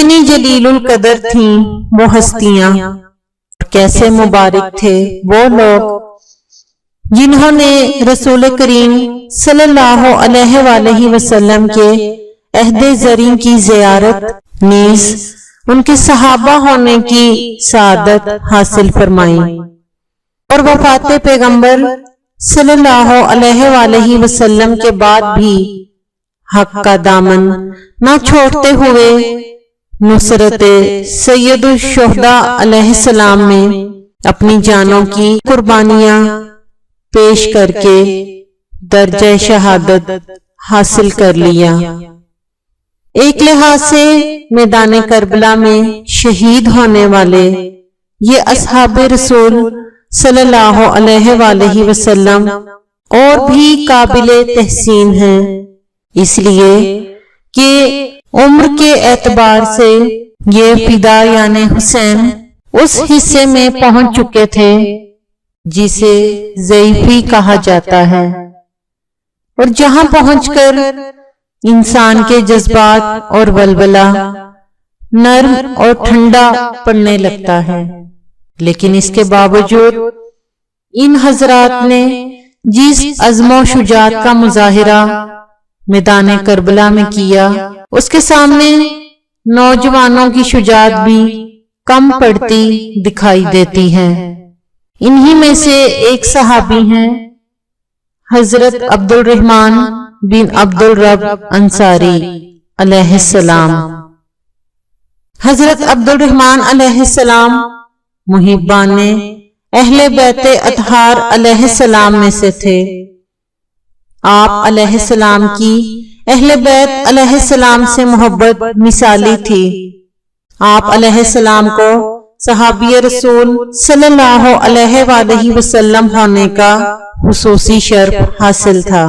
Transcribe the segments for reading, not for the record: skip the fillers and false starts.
کتنی جلیل القدر تھیں وہ ہستیاں، کیسے مبارک تھے وہ لوگ جنہوں نے رسول کریم صلی اللہ علیہ وآلہ وسلم کے عہد زریں کی زیارت نیز ان کے صحابہ ہونے کی سعادت حاصل فرمائی، اور وفات پیغمبر صلی اللہ علیہ وآلہ وسلم کے بعد بھی حق کا دامن نہ چھوڑتے ہوئے نصرت سید الشہداء علیہ السلام میں اپنی جانوں کی قربانیاں پیش کر کے درجہ شہادت حاصل کر لیا۔ ایک لحاظ سے میدان کربلا میں شہید ہونے والے یہ اصحاب رسول صلی اللہ علیہ وآلہ وسلم اور بھی قابل تحسین ہیں، اس لیے کہ عمر کے اعتبار سے یہ فدا یعنی حسین اس حصے میں پہنچ چکے تھے جسے ضعیفی کہا جاتا ہے، اور جہاں پہنچ کر انسان کے جذبات اور ولولہ نرم اور ٹھنڈا پڑنے لگتا ہے۔ لیکن اس کے باوجود ان حضرات نے جس عزم و شجاعت کا مظاہرہ میدان کربلا میں کیا، اس کے سامنے نوجوانوں کی شجاعت بھی کم پڑتی دکھائی دیتی ہے۔ انہی میں سے ایک صحابی ہیں حضرت عبد الرحمن بن عبد الرب انصاری علیہ السلام۔ حضرت عبد الرحمن علیہ السلام محبان اہل بیت اطہار علیہ السلام میں سے تھے۔ آپ علیہ السلام کی اہل بیت علیہ السلام سے محبت مثالی تھی۔ آپ علیہ السلام کو صحابی رسول صلی اللہ علیہ وآلہ وسلم ہونے کا خصوصی شرف حاصل تھا۔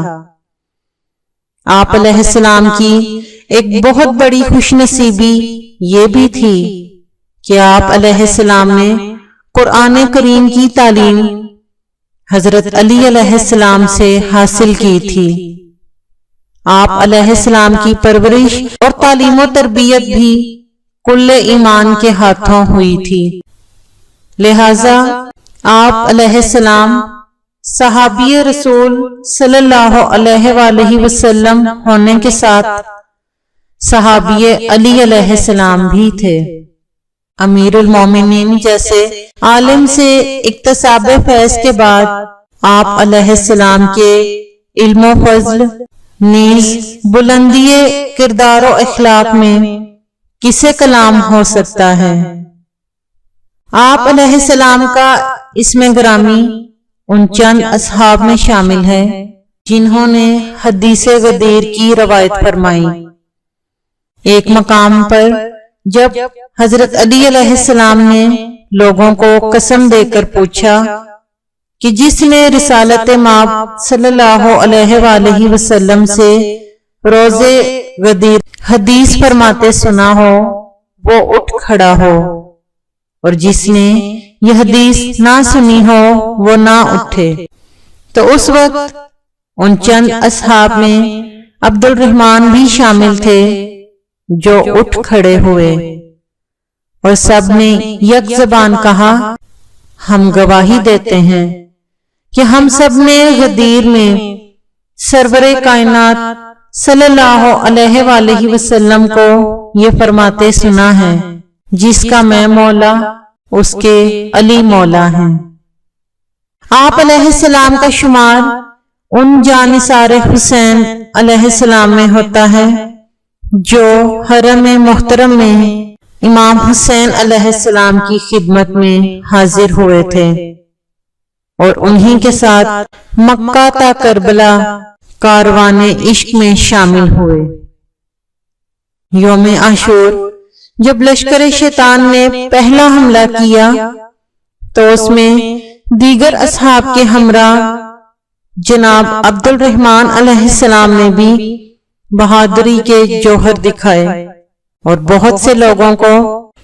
آپ علیہ السلام کی ایک بہت بڑی خوش نصیبی یہ بھی تھی کہ آپ علیہ السلام نے قرآن کریم کی تعلیم حضرت علی علیہ السلام سے حاصل کی تھی۔ آپ علیہ السلام کی پرورش اور تعلیم و تربیت بھی کل ایمان کے ہاتھوں ہوئی تھی، لہذا آپ علیہ السلام صحابی رسول صلی اللہ علیہ وآلہ وسلم ہونے کے ساتھ صحابی علی علیہ السلام بھی تھے۔ امیر المومنین جیسے عالم سے اکتساب فیض کے بعد آپ علیہ السلام کے علم و فضل نیز بلندی کردار و اخلاق میں کسے کلام ہو سکتا ہے۔ آپ علیہ السلام کا اسم گرامی ان چند اصحاب میں شامل ہے جنہوں نے حدیث غدیر کی روایت فرمائی۔ ایک مقام پر جب حضرت علی علیہ السلام نے لوگوں کو قسم دے کر پوچھا کہ جس نے رسالت مآب صلی اللہ علیہ وآلہ وسلم سے روز غدیر حدیث فرماتے سنا ہو وہ اٹھ کھڑا ہو، اور جس نے یہ حدیث نہ سنی ہو وہ نہ اٹھے، تو اس وقت ان چند اصحاب میں عبد الرحمن بھی شامل تھے جو اٹھ کھڑے ہوئے، اور سب نے یک زبان کہا ہم گواہی دیتے ہیں کہ ہم سب نے غدیر میں سرور کائنات صلی اللہ علیہ وآلہ وسلم کو یہ فرماتے سنا ہے، جس کا میں مولا اس کے علی مولا ہیں۔ آپ علیہ السلام کا شمار ان جانثار حسین علیہ السلام میں ہوتا ہے جو حرم محترم میں امام حسین علیہ السلام کی خدمت میں حاضر ہوئے تھے، اور انہی کے ساتھ مکہ تا کربلا کاروان عشق میں شامل ہوئے۔ یوم عاشور جب لشکر شیطان نے پہلا حملہ کیا تو اس میں دیگر اصحاب کے ہمراہ جناب عبد الرحمن علیہ السلام نے بھی بہادری کے جوہر دکھائے، اور بہت سے لوگوں کو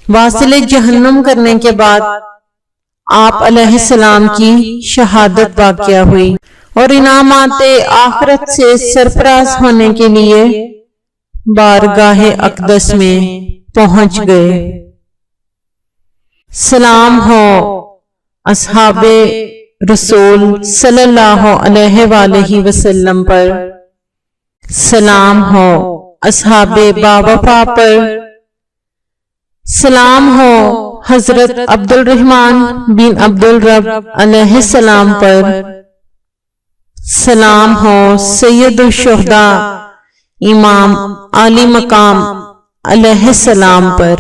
واصل جہنم کرنے کے بعد آپ علیہ السلام کی شہادت واقع ہوئی، اور انعامات آخرت سے سرفراز ہونے کے لیے بارگاہ اقدس میں پہنچ گئے۔ سلام ہو اصحاب رسول صلی اللہ علیہ وآلہ وسلم پر، سلام ہو اصحاب باوفا پر، سلام ہو حضرت عبد الرحمن بن عبد الرب علیہ السلام پر، سلام ہو سید الشہداء امام علی مقام علیہ السلام پر۔